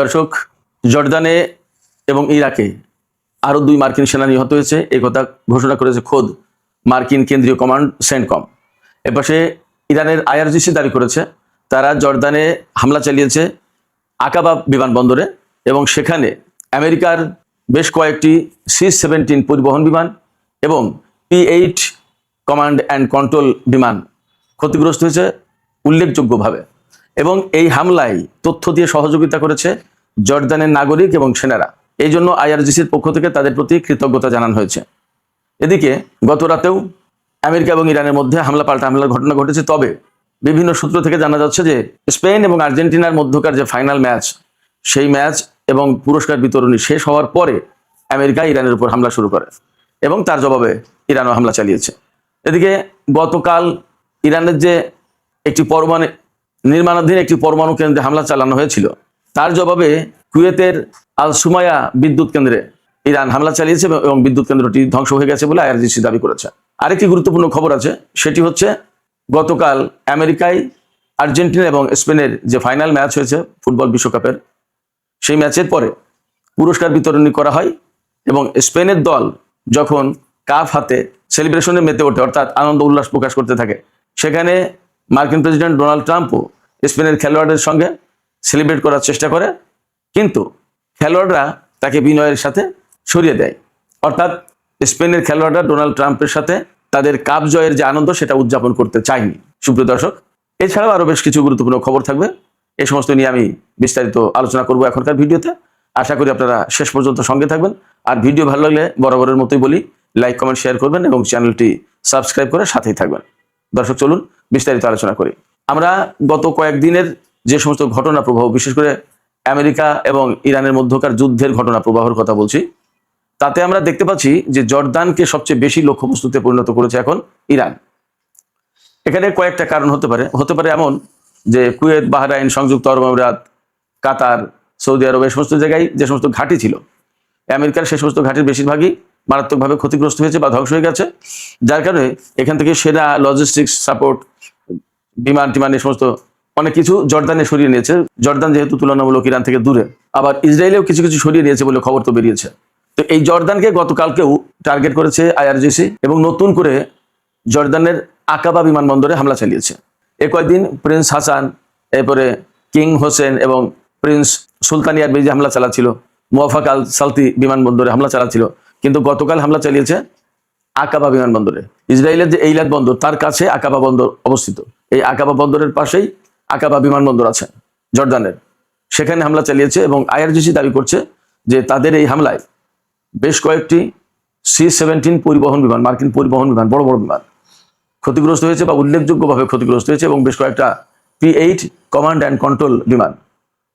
দর্শক, জর্দানে এবং ইরাকে আরও 2 মার্কিন সেনা নিহত হয়েছে এই কথা ঘোষণা করেছে খোদ মার্কিন কেন্দ্রীয় কমান্ড সেন্টকম। এপাশে ইরানের আইআরজিসি দাবি করেছে তারা জর্দানে হামলা চালিয়েছে আকাবা বিমানবন্দরে এবং সেখানে আমেরিকার বেশ কয়েকটি C-17 পরিবহন বিমান এবং P-8 কমান্ড অ্যান্ড কন্ট্রোল বিমান ক্ষতিগ্রস্ত হয়েছে উল্লেখযোগ্যভাবে। এবং এই হামলায় তথ্য দিয়ে সহযোগিতা করেছে জর্দানের নাগরিক এবং সেনারা। এই জন্য আইআরজিসির পক্ষ থেকে তাদের প্রতি কৃতজ্ঞতা জানানো হয়েছে। এদিকে গত রাতেও আমেরিকা এবং ইরানের মধ্যে পাল্টা হামলার ঘটনা ঘটেছে। তবে বিভিন্ন সূত্র থেকে জানা যাচ্ছে যে স্পেন এবং আর্জেন্টিনার মধ্যকার যে ফাইনাল ম্যাচ, সেই ম্যাচ এবং পুরস্কার বিতরণী শেষ হওয়ার পরে আমেরিকা ইরানের উপর হামলা শুরু করে এবং তার জবাবে ইরানও হামলা চালিয়েছে। এদিকে গতকাল ইরানের যে একটি নির্মাণাধীন একটি পরমাণু কেন্দ্রে হামলা চালানো হয়েছিল, তার জবাবে কুয়েতের আল সুমায়া বিদ্যুৎ কেন্দ্রে ইরান হামলা চালিয়েছে এবং বিদ্যুৎ কেন্দ্রটি ধ্বংস হয়ে গেছে বলে আইআরজিসি দাবি করেছে। আরেকটি গুরুত্বপূর্ণ খবর আছে, সেটি হচ্ছে গতকাল আমেরিকায় আর্জেন্টিনা এবং স্পেনের যে ফাইনাল ম্যাচ হয়েছে ফুটবল বিশ্বকাপের, সেই ম্যাচের পরে পুরস্কার বিতরণী করা হয় এবং স্পেনের দল যখন কাপ হাতে সেলিব্রেশনে মেতে ওঠে, অর্থাৎ আনন্দ উল্লাস প্রকাশ করতে থাকে, সেখানে মার্কিন প্রেসিডেন্ট ডোনাল্ড ট্রাম্পও স্পেনের খেলোয়াড়দের সঙ্গে সেলিব্রেট করার চেষ্টা করে, কিন্তু খেলোয়াড়রা তাকে বিনয়ের সাথে সরিয়ে দেয়। অর্থাৎ স্পেনের খেলোয়াড়রা ডোনাল্ড ট্রাম্পের সাথে তাদের কাপ জয়ের যে আনন্দ সেটা উদযাপন করতে চায়নি। সুপ্রিয় দর্শক, এছাড়াও আরও বেশ কিছু গুরুত্বপূর্ণ খবর থাকবে, এই সমস্ত নিয়ে আমি বিস্তারিত আলোচনা করব এখনকার ভিডিওতে। আশা করি আপনারা শেষ পর্যন্ত সঙ্গে থাকবেন। আর ভিডিও ভালো লাগলে বরাবরের মতোই বলি, লাইক কমেন্ট শেয়ার করবেন এবং চ্যানেলটি সাবস্ক্রাইব করে সাথেই থাকবেন। দর্শক, চলুন বিস্তারিত আলোচনা করি। আমরা গত কয়েকদিনের যে সমস্ত ঘটনা প্রবাহ, বিশেষ করে আমেরিকা এবং ইরানের মধ্যকার যুদ্ধের ঘটনা প্রবাহের কথা বলছি, তাতে আমরা দেখতে পাচ্ছি যে জর্দানকে সবচেয়ে বেশি লক্ষ্যবস্তুতে পরিণত করেছে এখন ইরান। এখানে কয়েকটা কারণ হতে পারে এমন যে কুয়েত, বাহরাইন, সংযুক্ত আরব আমিরাত, কাতার, সৌদি আরব, এই সমস্ত জায়গায় যে সমস্ত ঘাঁটি ছিল, আমেরিকার সেই সমস্ত ঘাঁটির বেশিরভাগই মারাত্মকভাবে ক্ষতিগ্রস্ত হয়েছে বা ধ্বংস হয়ে গেছে। যার কারণে এখান থেকে সেনা, লজিস্টিক্স সাপোর্ট, বিমান টিমান, এই সমস্ত অনেক কিছু জর্দানে সরিয়ে নিয়েছে। জর্দান যেহেতু তুলনামূলক ইরান থেকে দূরে, আবার ইসরায়েলেও কিছু কিছু সরিয়ে নিয়েছে বলে খবর তো বেরিয়েছে। তো এই জর্দানকে গতকালকেও টার্গেট করেছে আইআরজিসি এবং নতুন করে জর্দানের আকাবা বিমানবন্দরে হামলা চালিয়েছে। এ কয়েকদিন প্রিন্স হাসান, এরপরে কিং হোসেন এবং প্রিন্স সুলতানিয়ার বেজে হামলা চালাচ্ছিল, মুওয়াফাক আল সালতি বিমানবন্দরে হামলা চালাচ্ছিল, কিন্তু গতকাল হামলা চালিয়েছে আকাবা বিমানবন্দরে। ইসরায়েলের যে এইলাত বন্দর, তার কাছে আকাবা বন্দর অবস্থিত। এই আকাবা বন্দরের পাশেই আকাবা বিমানবন্দর আছে জর্দানের, সেখানে হামলা চালিয়েছে এবং আইআরজিসি দাবি করছে যে তাদের এই হামলায় বেশ কয়েকটি C-17 পরিবহন বিমান, মার্কিন পরিবহন বিমান, বড় বড় বিমান ক্ষতিগ্রস্ত হয়েছে বা উল্লেখযোগ্যভাবে ক্ষতিগ্রস্ত হয়েছে এবং বেশ কয়েকটা P-8 কমান্ড অ্যান্ড কন্ট্রোল বিমান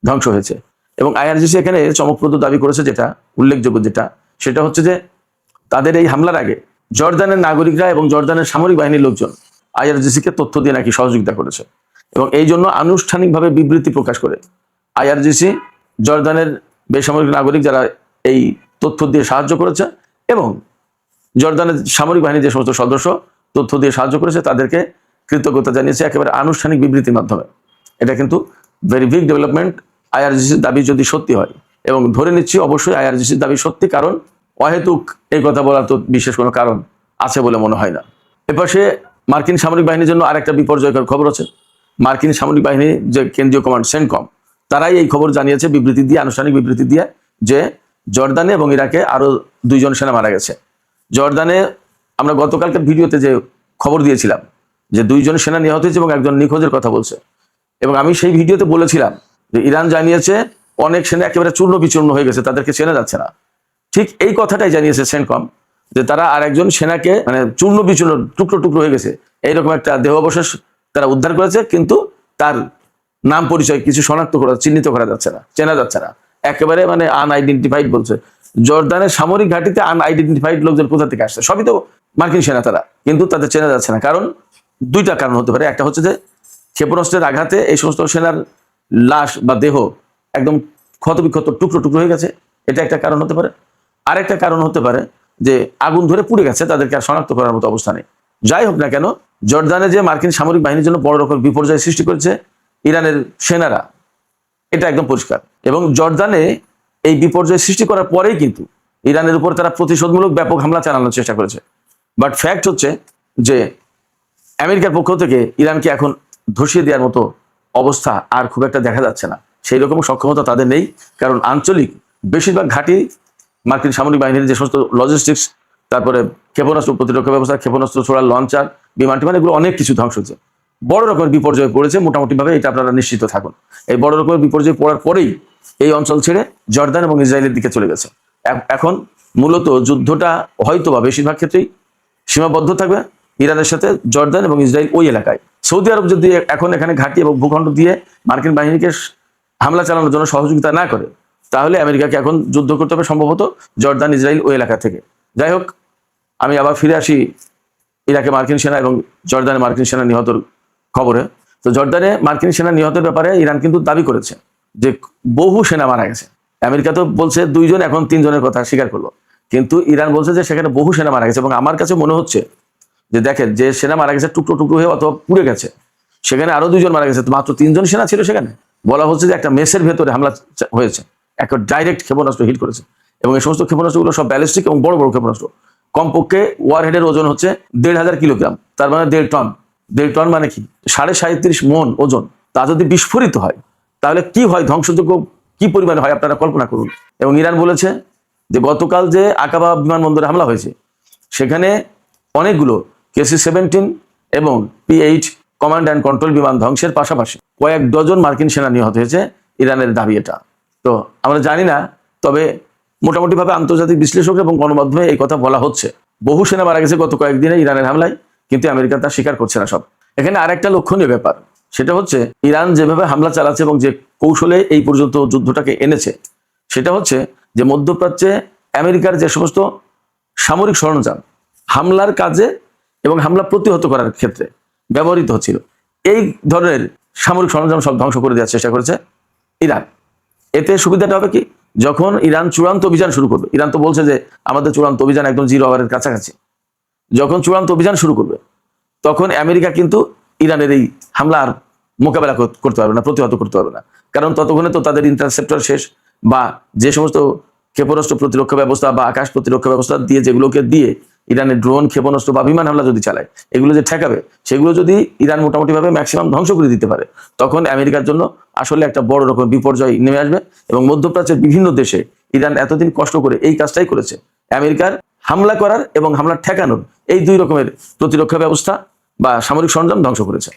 ধ্বংস হয়েছে। এবং আইআরজিসি এখানে চমকপ্রদ দাবি করেছে, যেটা উল্লেখযোগ্য, সেটা হচ্ছে যে তাদের এই হামলার আগে জর্দানের নাগরিকরা এবং জর্দানের সামরিক বাহিনীর লোকজন আইআরজিসিকে তথ্য দিয়ে নাকি সহযোগিতা করেছে এবং এই জন্য আনুষ্ঠানিকভাবে বিবৃতি প্রকাশ করে আইআরজিসি জর্দানের বেসামরিক নাগরিক যারা এই তথ্য দিয়ে সাহায্য করেছে এবং জর্দানের সামরিক বাহিনীর যে সমস্ত সদস্য তথ্য দিয়ে সাহায্য করেছে তাদেরকে কৃতজ্ঞতা জানিয়েছে একেবারে আনুষ্ঠানিক বিবৃতির মাধ্যমে। এটা কিন্তু ভেরি বিগ ডেভেলপমেন্ট। আইআরজিসির দাবি যদি সত্যি হয়, এবং ধরে নিচ্ছি অবশ্যই আইআরজিসির দাবি সত্যি, কারণ অহেতুক এই কথা বলার তো বিশেষ কোনো কারণ আছে বলে মনে হয় না। এপাশে মার্কিন সামরিক বাহিনীর জন্য আরেকটা বিপর্যয়কর খবর আছে। মার্কিন সামরিক বাহিনীর যে কেন্দ্রীয় কমান্ড সেন্টকম, তারাই এই খবর জানিয়েছে বিবৃতি দিয়ে, আনুষ্ঠানিক বিবৃতি দিয়ে, যে জর্দানে এবং ইরাকে আরো 2 জন সেনা মারা গেছে। জর্দানে আমরা গতকালকার ভিডিওতে যে খবর দিয়েছিলাম যে 2 জন সেনা নিহত হয়েছে এবং একজন নিখোঁজের কথা বলছে, এবং আমি সেই ভিডিওতে বলেছিলাম যে ইরান জানিয়েছে অনেক সেনা একেবারে চূর্ণ বিচূর্ণ হয়ে গেছে, তাদেরকে চেনা যাচ্ছে না। ঠিক এই কথাটাই জানিয়েছে সেন্টকম, যে তারা আরেকজন সেনাকে মানে চূর্ণ বিচূর্ণ, টুকরো টুকরো হয়ে গেছে এইরকম একটা দেহাবশেষ তারা উদ্ধার করেছে, কিন্তু তার নাম পরিচয় কিছু চিহ্নিত করা যাচ্ছে না, চেনা যাচ্ছে না, একেবারে মানে আনআইডেন্টিফাইড বলছে। জর্দানের সামরিক ঘাঁটিতে আনআইডেন্টিফাইড লোকজন কোথা থেকে আসছে? সবই তো মার্কিন সেনা তারা, কিন্তু তাদের চেনা যাচ্ছে না। কারণ 2টা কারণ হতে পারে। একটা হচ্ছে যে ক্ষেপণাস্ত্রের আঘাতে এই সমস্ত সেনার লাশ বা দেহ একদম ক্ষতবিক্ষত, টুকরো টুকরো হয়ে গেছে, এটা একটা কারণ হতে পারে। আরেকটা কারণ হতে পারে যে আগুন ধরে পুড়ে গেছে, তাদেরকে আর শনাক্ত করার মতো অবস্থা নেই। যাই হোক না কেন, জর্দানে যে মার্কিন সামরিক বাহিনীর জন্য বড় রকম বিপর্যয় সৃষ্টি করেছে ইরানের সেনারা, এটা একদম পরিষ্কার। এবং জর্দানে এই বিপর্যয় সৃষ্টি করার পরেই কিন্তু ইরানের উপর তারা প্রতিশোধমূলক ব্যাপক হামলা চালানোর চেষ্টা করেছে। বাট ফ্যাক্ট হচ্ছে যে আমেরিকার পক্ষ থেকে ইরানকে এখন ধসিয়ে দেওয়ার মতো অবস্থা আর খুব একটা দেখা যাচ্ছে না। সেই রকম সক্ষমতা তাদের নেই, কারণ আঞ্চলিক বেশিরভাগ ঘাঁটি মার্কিন সামরিক বাহিনীর যে সমস্ত লজিস্টিক্স, তারপরে ক্ষেপণাস্ত্র প্রতিরক্ষা ব্যবস্থা, ক্ষেপণাস্ত্র ছোড়ার লঞ্চার, বিমান টিমান, এগুলো অনেক কিছু ধ্বংস হচ্ছে। বড় রকমের বিপর্যয় পড়েছে মোটামুটিভাবে, এটা আপনারা নিশ্চিত থাকুন। এই বড় রকমের বিপর্যয় পড়ার পরেই এই অঞ্চল ছেড়ে জর্দান এবং ইসরায়েলের দিকে চলে গেছে। এখন মূলত যুদ্ধটা হয়তো বা বেশিরভাগ ক্ষেত্রেই সীমাবদ্ধ থাকবে ইরানের সাথে জর্দান এবং ইসরায়েল ওই এলাকায়। সৌদি আরব যদি এখন এখানে ঘাঁটি এবং ভূখণ্ড দিয়ে মার্কিন বাহিনীকে হামলা চালানোর জন্য সহযোগিতা না করে, তাহলে আমেরিকাকে এখন যুদ্ধ করতে হবে সম্ভবত জর্দান ইসরায়েল ওই এলাকা থেকে। যাই হোক, আমি আবার ফিরে আসি ইরাকে মার্কিন সেনা এবং জর্দানে মার্কিন সেনা নিহতর খবরে। তো জর্দানে মার্কিন সেনা নিহতের ব্যাপারে ইরান কিন্তু দাবি করেছে যে বহু সেনা মারা গেছে। আমেরিকা তো বলছে 2 জন, এখন 3 জনের কথা স্বীকার করলো, কিন্তু ইরান বলছে যে সেখানে বহু সেনা মারা গেছে। এবং আমার কাছে মনে হচ্ছে যে দেখেন, যে সেনা মারা গেছে টুকরো টুকরো হয়ে অথবা পুড়ে গেছে, সেখানে আরো 2 জন মারা গেছে, মাত্র 3 জন সেনা ছিল সেখানে। বলা হচ্ছে যে একটা মেসের ভেতরে হামলা হয়েছে, একটা ডাইরেক্ট ক্ষেপণাস্ত্র হিট করেছে, এবং এই সমস্ত ক্ষেপণাস্ত্রগুলো সব ব্যালিস্টিক এবং বড় বড় ক্ষেপণাস্ত্র। কমপক্ষে ওয়ারহেডের ওজন হচ্ছে 1,500 কিলোগ্রাম, তার মানে 1.5 টন। 1.5 টন মানে কি 37.5 মন ওজন। তা যদি বিস্ফোরিত হয় তাহলে কি হয়, ধ্বংসযোগ্য কি পরিমাণে হয় আপনারা কল্পনা করুন। এবং ইরান বলেছে যে গতকাল যে আকাবা বিমানবন্দরে হামলা হয়েছে, সেখানে অনেকগুলো KC-17 এবং P-8 কমান্ড অ্যান্ড কন্ট্রোল বিমান ধ্বংসের পাশাপাশি কয়েক ডজন মার্কিন সেনা নিহত হয়েছে, ইরানের দাবি এটা। তো আমরা জানি না, তবে মোটামুটিভাবে আন্তর্জাতিক বিশ্লেষক এবং গণমাধ্যমে এই কথা বলা হচ্ছে, বহু সেনা মারা গেছে গত কয়েকদিনে ইরানের হামলায়, কিন্তু আমেরিকা তা স্বীকার করছে না সব। এখানে আরেকটা লক্ষণীয় ব্যাপার, সেটা হচ্ছে ইরান যেভাবে হামলা চালাচ্ছে এবং যে কৌশলে এই পর্যন্ত যুদ্ধটাকে এনেছে, সেটা হচ্ছে যে মধ্যপ্রাচ্যে আমেরিকার যে সমস্ত সামরিক সরঞ্জাম হামলার কাজে এবং হামলা প্রতিহত করার ক্ষেত্রে ব্যবহৃত হচ্ছিল, এই ধরনের সামরিক সরঞ্জাম সব ধ্বংস করে দেওয়ার চেষ্টা করেছে ইরান। এতে সুবিধাটা হবে কি, যখন ইরান চূড়ান্ত অভিযান শুরু করবে, ইরান তো বলছে যে আমাদের চূড়ান্ত অভিযান একদম 0 আওয়ারের কাছাকাছি, যখন চূড়ান্ত অভিযান শুরু করবে তখন আমেরিকা কিন্তু ইরানের এই হামলা আর মোকাবেলা করতে পারবে না, প্রতিহত করতে পারবে না। কারণ ততক্ষণে তো তাদের ইন্টারসেপ্টর শেষ, বা যে সমস্ত ক্ষেপণাস্ত্র প্রতিরক্ষা ব্যবস্থা বা আকাশ প্রতিরক্ষা ব্যবস্থা দিয়ে, যেগুলোকে দিয়ে ইরানের ড্রোন, ক্ষেপণাস্ত্র বা বিমান হামলা যদি চালায়, এগুলো যে ঠেকাবে, সেগুলো যদি ইরান মোটামুটিভাবে ম্যাক্সিমাম ধ্বংস করে দিতে পারে, তখন আমেরিকার জন্য আসলে একটা বড় রকম বিপর্যয় নেমে আসবে। এবং মধ্যপ্রাচ্যের বিভিন্ন দেশে ইরান এতদিন কষ্ট করে এই কাজটাই করেছে, আমেরিকার হামলা করার এবং হামলা ঠেকানোর এই 2 রকমের প্রতিরক্ষা ব্যবস্থা বা সামরিক সরঞ্জাম ধ্বংস করেছে।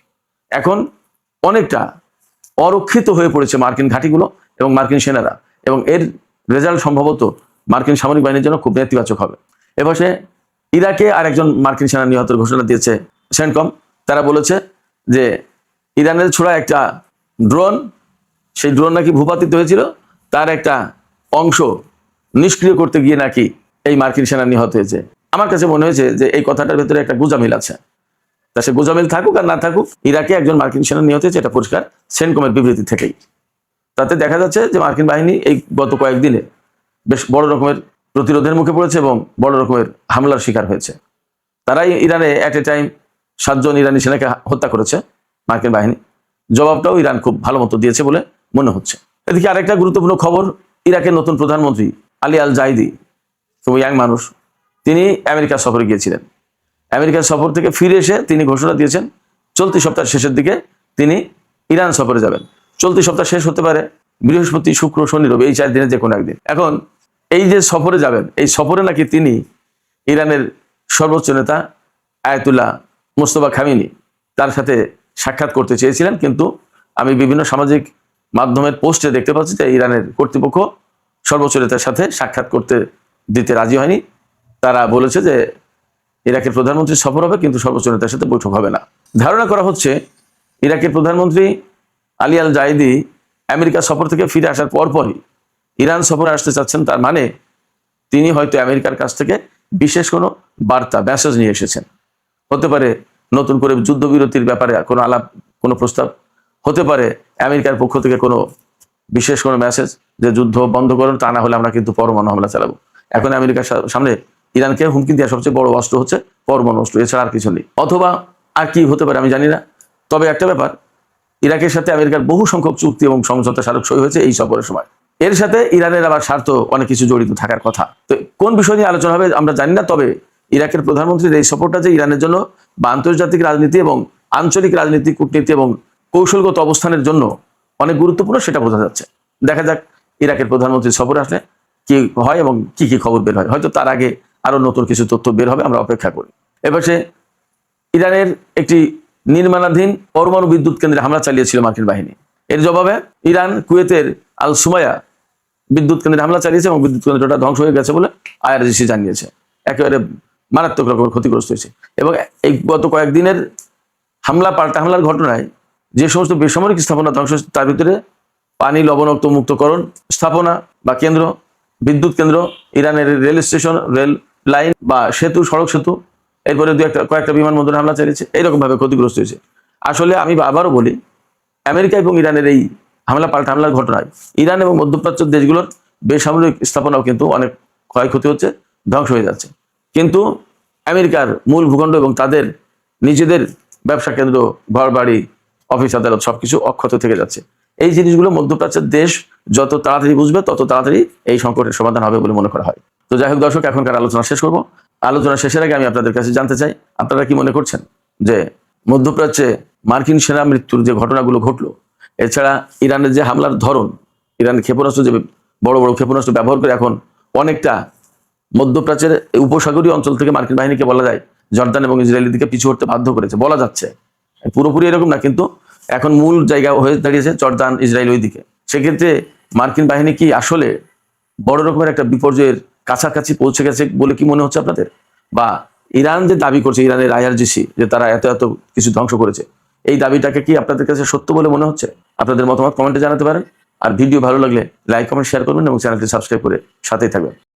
এখন অনেকটা অরক্ষিত হয়ে পড়েছে মার্কিন ঘাঁটিগুলো এবং মার্কিন সেনারা, এবং এর রেজাল্ট সম্ভবত মার্কিন সামরিক বাহিনীর জন্য খুব নেতিবাচক হবে। এপাশে ইরাকে আরেকজন মার্কিন সেনা নিহতের ঘোষণা দিয়েছে সেন্টকম। তারা বলেছে যে ইরানের ছোড়া একটা ড্রোন, সেই ড্রোন নাকি ভূপাতিত হয়েছিল, তার একটা অংশ নিষ্ক্রিয় করতে গিয়ে নাকি এই মার্কিন সেনা নিহত হয়েছে। আমার কাছে মনে হয়েছে যে এই কথাটার ভেতরে একটা গোজামিল আছে। তা সে গোজামিল থাকুক আর না থাকুক, ইরাকে একজন মার্কিন সেনা নিহত হয়েছে, এটা পরিষ্কার সেন্টকমের বিবৃতি থেকেই। তাতে দেখা যাচ্ছে যে মার্কিন বাহিনী এই গত কয়েকদিনে বেশ বড় রকমের প্রতিরোধের মুখে পড়েছে এবং বড় রকমের হামলার শিকার হয়েছে। তারাই ইরানে অ্যাট এ টাইম 7 জন ইরানি সেনাকে হত্যা করেছে মার্কিন বাহিনী। জবাবটাও ইরান খুব ভালো মতো দিয়েছে বলে মনে হচ্ছে। এদিকে আরেকটা গুরুত্বপূর্ণ খবর, ইরাকের নতুন প্রধানমন্ত্রী আলী আল জাইদি, খুব ইয়াং মানুষ, তিনি আমেরিকা সফরে গিয়েছিলেন। আমেরিকার সফর থেকে ফিরে এসে তিনি ঘোষণা দিয়েছেন চলতি সপ্তাহের শেষের দিকে তিনি ইরান সফরে যাবেন। চলতি সপ্তাহ শেষ হতে পারে বৃহস্পতি, শুক্র, শনি, রবি, এই 4 দিনের যে কোনো একদিন। এখন এই যে সফরে যাবেন, এই সফরে নাকি তিনি ইরানের সর্বোচ্চ নেতা আয়াতুল্লাহ মুস্তফা খামেনি তার সাথে সাক্ষাৎ করতে চেয়েছিলেন, কিন্তু আমি বিভিন্ন সামাজিক মাধ্যমের পোস্টে দেখতে পাচ্ছি যে ইরানের কর্তৃপক্ষ সর্বোচ্চ নেতার সাথে সাক্ষাৎ করতে দিতে রাজি হয়নি। তারা বলেছে যে ইরাকের প্রধানমন্ত্রী সফর হবে, কিন্তু সর্বোচ্চ নেতার সাথে বৈঠক হবে না। ধারণা করা হচ্ছে ইরাকের প্রধানমন্ত্রী আলী আল জাইদি আমেরিকা সফর থেকে ফিরে আসার পরপরই ইরান সফরে আসতে চাচ্ছেন। তার মানে তিনি হয়তো আমেরিকার কাছ থেকে বিশেষ কোনো বার্তা, মেসেজ নিয়ে এসেছেন। হতে পারে নতুন করে যুদ্ধবিরতির ব্যাপারে কোনো আলাপ, কোনো প্রস্তাব, হতে পারে আমেরিকার পক্ষ থেকে কোনো বিশেষ কোনো মেসেজ যে যুদ্ধ বন্ধ করুন, তা না হলে আমরা কিন্তু পরমাণু হামলা চালাবো। এখন আমেরিকার সামনে ইরানকে হুমকি দেওয়া সবচেয়ে বড় অস্ত্র হচ্ছে পরমাণু অস্ত্র, এছাড়া আর কিছু নেই। অথবা আর কি হতে পারে আমি জানি না। তবে একটা ব্যাপার, ইরাকের সাথে আমেরিকার বহু সংখ্যক চুক্তি এবং সমঝোতা স্মারক সই হয়েছে এই সফরের সময়। এর সাথে ইরানের আবার স্বার্থ অনেক কিছু জড়িত থাকার কথা। তো কোন বিষয় নিয়ে আলোচনা হবে আমরা জানি না, তবে ইরাকের প্রধানমন্ত্রীর এই সফরটা যে ইরানের জন্য বা আন্তর্জাতিক রাজনীতি এবং আঞ্চলিক রাজনীতি, কূটনীতি এবং কৌশলগত অবস্থানের জন্য অনেক গুরুত্বপূর্ণ সেটা বোঝা যাচ্ছে। দেখা যাক ইরাকের প্রধানমন্ত্রীর সফর আসলে কি হয় এবং কি কি খবর বের হয়। হয়তো তার আগে আরো নতুন কিছু তথ্য বের হবে, আমরা অপেক্ষা করি। এপাশে ইরানের একটি নির্মাণাধীন পরমাণু বিদ্যুৎ কেন্দ্রে হামলা চালিয়েছিল মার্কিন বাহিনী। এর জবাবে ইরান কুয়েতের আল সুমায়া বিদ্যুৎ কেন্দ্রে হামলা চালিয়েছে এবং বিদ্যুৎ কেন্দ্রটা ধ্বংস হয়ে গেছে বলে আইআরজিসি জানিয়েছে। একেবারে মারাত্মক রকমের ক্ষতিগ্রস্ত হয়েছে। এবং এই গত কয়েকদিনের পাল্টা হামলার ঘটনায় যে সমস্ত বেসামরিক স্থাপনা ধ্বংস হয়েছে তার ভিতরে পানি লবণাক্ত মুক্তকরণ স্থাপনা বা কেন্দ্র, বিদ্যুৎ কেন্দ্র, ইরানের রেল স্টেশন, রেল লাইন বা সেতু, সড়ক সেতু, এরপরে কয়েকটা বিমানবন্দরে হামলা চালিয়েছে, এইরকম ভাবে ক্ষতিগ্রস্ত হয়েছে। আসলে আমি আবারও বলি, আমেরিকা এবং ইরানের এই পাল্টা হামলার ঘটনায় ইরান এবং মধ্যপ্রাচ্যের দেশগুলোর বেসামরিক স্থাপনাও কিন্তু অনেক ক্ষয়ক্ষতি হচ্ছে, ধ্বংস হয়ে যাচ্ছে। কিন্তু আমেরিকার মূল ভূখণ্ড এবং তাদের নিজেদের ব্যবসা কেন্দ্র, ঘর বাড়ি, অফিস আদালত সবকিছু অক্ষত থেকে যাচ্ছে। এই জিনিসগুলো মধ্যপ্রাচ্যের দেশ যত তাড়াতাড়ি বুঝবে তত তাড়াতাড়ি এই সংকটের সমাধান হবে বলে মনে করা হয়। তো যাই হোক দর্শক, এখনকার আলোচনা শেষ করব। আলোচনা শেষের আগে আমি আপনাদের কাছে জানতে চাই, আপনারা কি মনে করছেন যে মধ্যপ্রাচ্যে মার্কিন সেনা মৃত্যুর যে ঘটনাগুলো ঘটলো, এছাড়া ইরানের যে হামলার ধরন, ইরান ক্ষেপণাস্ত্র যে বড় বড় ক্ষেপণাস্ত্র ব্যবহার করে এখন অনেকটা মধ্যপ্রাচ্যের উপসাগরীয় অঞ্চল থেকে মার্কিন বাহিনীকে বলা যায় জর্দান এবং ইসরায়েলের দিকে পিছু হতে বাধ্য করেছে, বলা যাচ্ছে পুরোপুরি এরকম না, কিন্তু এখন মূল জায়গা হয়ে দাঁড়িয়েছে জর্দান, ইসরায়েল ওই দিকে। সেক্ষেত্রে মার্কিন বাহিনী কি আসলে বড় রকমের একটা বিপর্যয়ের কাছাকাছি পৌঁছে গেছে বলে কি মনে হচ্ছে আপনাদের? বা ইরান যে দাবি করছে, ইরানের আইআরজিসি, যে তারা এত এত কিছু ধ্বংস করেছে, এই দাবিটাকে কি আপনাদের কাছে সত্য বলে মনে হচ্ছে? আপনাদের মতামত কমেন্টে জানাতে পারেন। আর ভিডিও ভালো লাগলে লাইক, কমেন্ট, শেয়ার করবেন এবং চ্যানেলটি সাবস্ক্রাইব করে সাথেই থাকবেন।